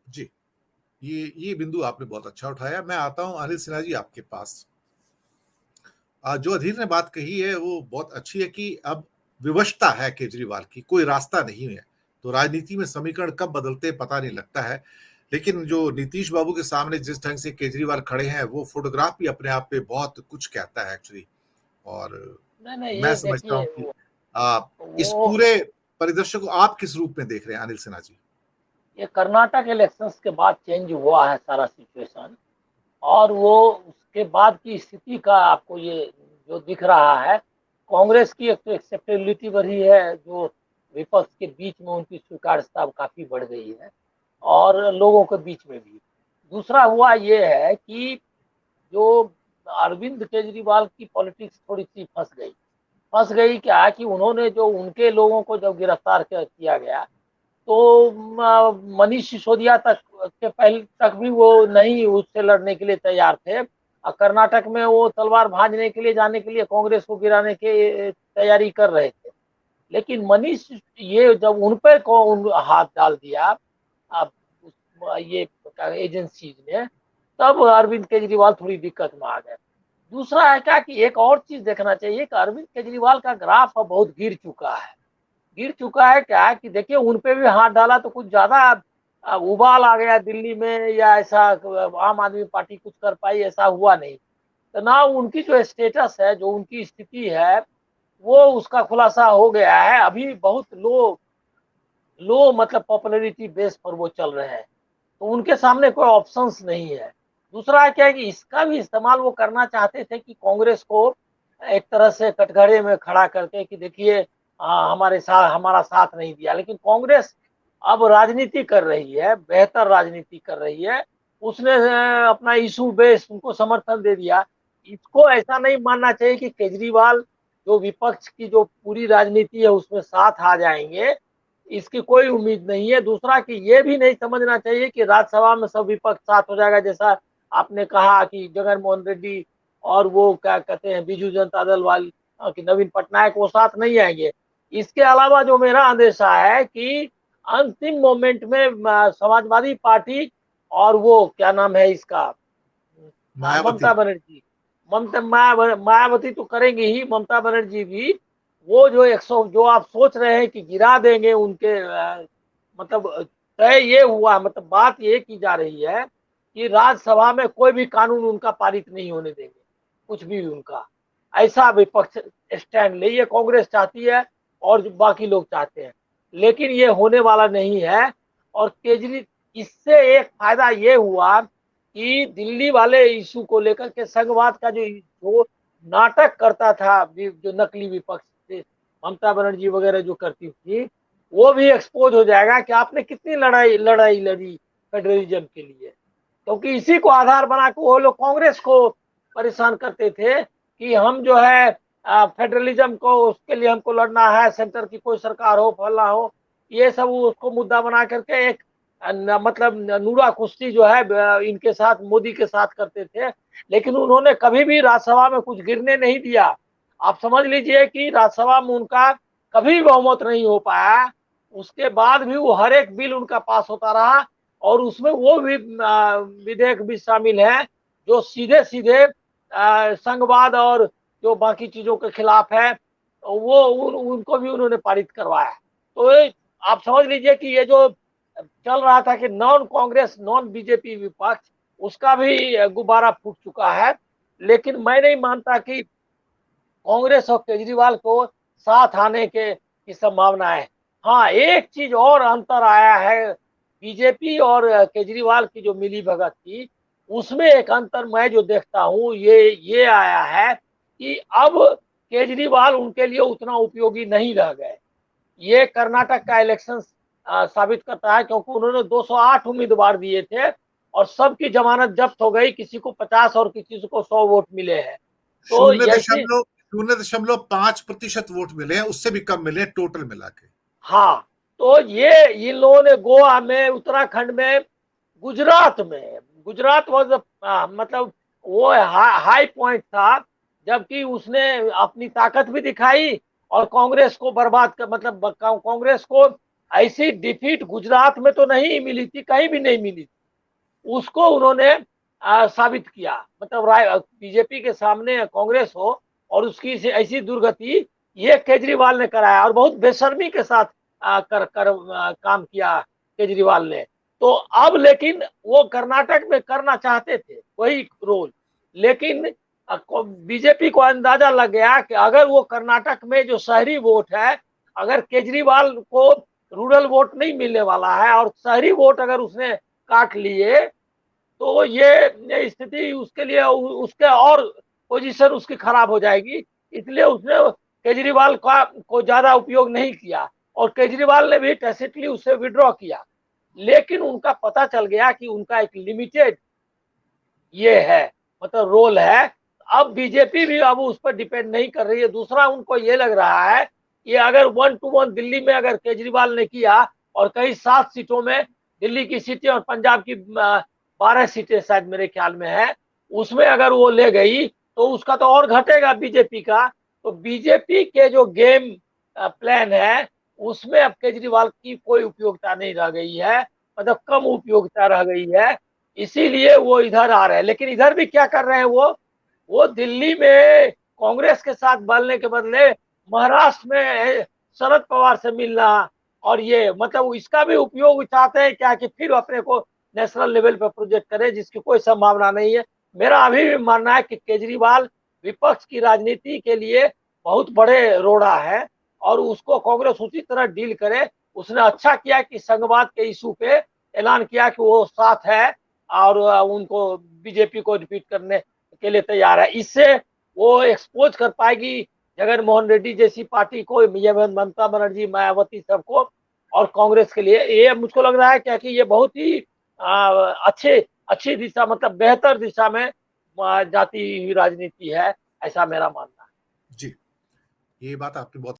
जी, ये बिंदु आपने बहुत अच्छा उठाया। मैं आता हूँ अनिल सिन्हा जी आपके पास। जो अधीर ने बात कही है वो बहुत अच्छी है कि अब विवशता है केजरीवाल की, कोई रास्ता नहीं है। तो राजनीति में समीकरण कब बदलते हैं पता नहीं लगता है। लेकिन जो नीतीश बाबू के सामने जिस ढंग से केजरीवाल खड़े हैं, वो फ़ोटोग्राफ भी अपने आप में बहुत कुछ कहता है एक्चुअली। और नहीं नहीं, मैं ये समझता देखिए हूँ कि इस वो पूरे परिदृश्य को आप किस रूप में देख रहे हैं अनिल सिन्हा जी? ये कर्नाटक इलेक्शंस के बाद चेंज हुआ है सारा सिचुएशन। और वो उसके बाद की स्थिति का आपको ये जो दिख रहा है, कांग्रेस की एक तो एक्सेप्टेबिलिटी बढ़ी है, जो विपक्ष के बीच में उनकी स्वीकार्यता काफी बढ़ गई है, और लोगों के बीच में भी। दूसरा हुआ ये है कि जो अरविंद केजरीवाल की पॉलिटिक्स थोड़ी सी फंस गई क्या कि उन्होंने जो उनके लोगों को जब गिरफ्तार किया गया, तो मनीष सिसोदिया तक के पहले तक भी वो नहीं उससे लड़ने के लिए तैयार थे। कर्नाटक में वो तलवार भांजने के लिए, जाने के लिए, कांग्रेस को गिराने की तैयारी कर रहे थे। लेकिन मनीष, ये जब उन पर उन हाथ डाल दिया अब ये एजेंसीज ने, तब अरविंद केजरीवाल थोड़ी दिक्कत में आ गए। दूसरा है क्या कि एक और चीज देखना चाहिए कि अरविंद केजरीवाल का ग्राफ अब बहुत गिर चुका है क्या कि देखिए उन पे भी हाथ डाला तो कुछ ज्यादा उबाल आ गया दिल्ली में, या ऐसा आम आदमी पार्टी कुछ कर पाई, ऐसा हुआ नहीं। तो ना उनकी जो स्टेटस है, जो उनकी स्थिति है, वो उसका खुलासा हो गया है। अभी बहुत लो लो मतलब पॉपुलैरिटी बेस पर वो चल रहे हैं, तो उनके सामने कोई ऑप्शंस नहीं है। दूसरा है क्या है कि इसका भी इस्तेमाल वो करना चाहते थे कि कांग्रेस को एक तरह से कटघरे में खड़ा करके कि देखिए हमारे साथ हमारा साथ नहीं दिया। लेकिन कांग्रेस अब राजनीति कर रही है, बेहतर राजनीति कर रही है। उसने अपना इशू बेस उनको समर्थन दे दिया। इसको ऐसा नहीं मानना चाहिए कि केजरीवाल जो विपक्ष की जो पूरी राजनीति है उसमें साथ आ जाएंगे, इसकी कोई उम्मीद नहीं है। दूसरा कि ये भी नहीं समझना चाहिए कि राज्यसभा में सब विपक्ष साथ हो जाएगा, जैसा आपने कहा कि जगन मोहन रेड्डी और वो क्या कहते हैं बीजू जनता दल वाले कि नवीन पटनायक वो साथ नहीं आएंगे। इसके अलावा जो मेरा अंदेशा है कि अंतिम मोमेंट में समाजवादी पार्टी और वो क्या नाम है इसका, मायावती। ममता बनर्जी, मायावती तो करेंगी ही, ममता बनर्जी भी। वो जो 100 जो आप सोच रहे हैं कि गिरा देंगे उनके मतलब तय ये हुआ, मतलब बात ये की जा रही है कि राज्यसभा में कोई भी कानून उनका पारित नहीं होने देंगे, कुछ भी उनका। ऐसा विपक्ष स्टैंड ले, ये कांग्रेस चाहती है और जो बाकी लोग चाहते हैं, लेकिन ये होने वाला नहीं है। और केजरी इससे एक फायदा ये हुआ कि दिल्ली वाले इशू को लेकर के संघवाद का जो नाटक करता था, जो नकली विपक्ष थे, ममता बनर्जी वगैरह जो करती थी, वो भी एक्सपोज हो जाएगा कि आपने कितनी लड़ाई लड़ाई लड़ी फेडरलिज्म के लिए। क्योंकि इसी को आधार बना के वो लोग कांग्रेस को परेशान करते थे कि हम जो है फेडरलिज्म को, उसके लिए हमको लड़ना है, सेंटर की कोई सरकार हो, फला हो। ये सब उसको मुद्दा बना करके एक मतलब नूरा कुश्ती जो है इनके साथ, मोदी के साथ करते थे। लेकिन उन्होंने कभी भी राज्यसभा में कुछ गिरने नहीं दिया। आप समझ लीजिए कि राज्यसभा में उनका कभी बहुमत नहीं हो पाया। उसके बाद भी वो हर एक बिल उनका पास होता रहा, और उसमें वो भी विधेयक भी शामिल है जो सीधे सीधे संघवाद और जो बाकी चीजों के खिलाफ है, वो उनको भी उन्होंने पारित करवाया। तो आप समझ लीजिए कि ये जो चल रहा था कि नॉन कांग्रेस नॉन बीजेपी विपक्ष, उसका भी गुब्बारा फूट चुका है। लेकिन मैं नहीं मानता कि कांग्रेस और केजरीवाल को साथ आने के की संभावना है। हाँ, एक चीज और अंतर आया है, बीजेपी और केजरीवाल की जो मिली भगत थी, उसमें एक अंतर मैं जो देखता हूँ ये आया है कि अब केजरीवाल उनके लिए उतना उपयोगी नहीं रह गए। ये कर्नाटक का इलेक्शन साबित करता है, क्योंकि उन्होंने 208 उम्मीदवार दिए थे और सबकी जमानत जब्त हो गई, किसी को 50 और किसी को 100 वोट मिले हैं। तो शून्य ऐसे, दशमलव 0.5% वोट मिले हैं, उससे भी कम मिले हैं टोटल मिला के। हाँ, तो ये इन लोगों ने गोवा में, उत्तराखंड में, गुजरात में, गुजरात वाज मतलब वो हाई पॉइंट था, जबकि उसने अपनी ताकत भी दिखाई और कांग्रेस को बर्बाद कर, मतलब कांग्रेस को ऐसी डिफीट गुजरात में तो नहीं मिली थी, कहीं भी नहीं मिली थी। उसको उन्होंने साबित किया। मतलब बीजेपी के सामने कांग्रेस हो और उसकी ऐसी दुर्गति ये केजरीवाल ने कराया, और बहुत बेशर्मी के साथ काम किया केजरीवाल ने। तो अब लेकिन वो कर्नाटक में करना चाहते थे वही रोल, लेकिन बीजेपी को अंदाजा लग गया कि अगर वो कर्नाटक में जो शहरी वोट है, अगर केजरीवाल को रूरल वोट नहीं मिलने वाला है और शहरी वोट अगर उसने काट लिए, तो ये स्थिति उसके लिए उसके और पोजीशन उसकी खराब हो जाएगी। इसलिए उसने केजरीवाल का को ज्यादा उपयोग नहीं किया और केजरीवाल ने भी टैसिटली उसे विड्रॉ किया। लेकिन उनका पता चल गया कि उनका एक लिमिटेड ये है, मतलब रोल है। अब बीजेपी भी अब उस पर डिपेंड नहीं कर रही है। दूसरा, उनको ये लग रहा है कि अगर 1-to-1 दिल्ली में अगर केजरीवाल ने किया और कई 7 सीटों में, दिल्ली की सीटें और पंजाब की 12 सीटें शायद मेरे ख्याल में है, उसमें अगर वो ले गई तो उसका तो और घटेगा बीजेपी का। तो बीजेपी के जो गेम प्लान है उसमें अब केजरीवाल की कोई उपयोगिता नहीं रह गई है, मतलब कम उपयोगिता रह गई है। इसीलिए वो इधर आ रहे हैं। लेकिन इधर भी क्या कर रहे हैं वो दिल्ली में कांग्रेस के साथ बलने के बदले महाराष्ट्र में शरद पवार से मिलना, और ये मतलब इसका भी उपयोग चाहते हैं क्या कि फिर अपने को नेशनल लेवल पर प्रोजेक्ट करे, जिसकी कोई संभावना नहीं है। मेरा अभी भी मानना है कि केजरीवाल विपक्ष की राजनीति के लिए बहुत बड़े रोड़ा है और उसको कांग्रेस उसी तरह डील करे। उसने अच्छा किया कि संघवाद के इशू पे ऐलान किया कि वो साथ है और उनको बीजेपी को रिपीट करने के लिए तैयार है। इससे वो एक्सपोज कर पाएगी जगन मोहन रेड्डी जैसी पार्टी को, ये ममता बनर्जी, मायावती सबको, और कांग्रेस के लिए ये मुझको लग रहा है क्या कि ये बहुत ही अच्छे अच्छी दिशा, मतलब बेहतर दिशा में जाती हुई राजनीति है, ऐसा मेरा मानना है। जी, ये बात आपने बहुत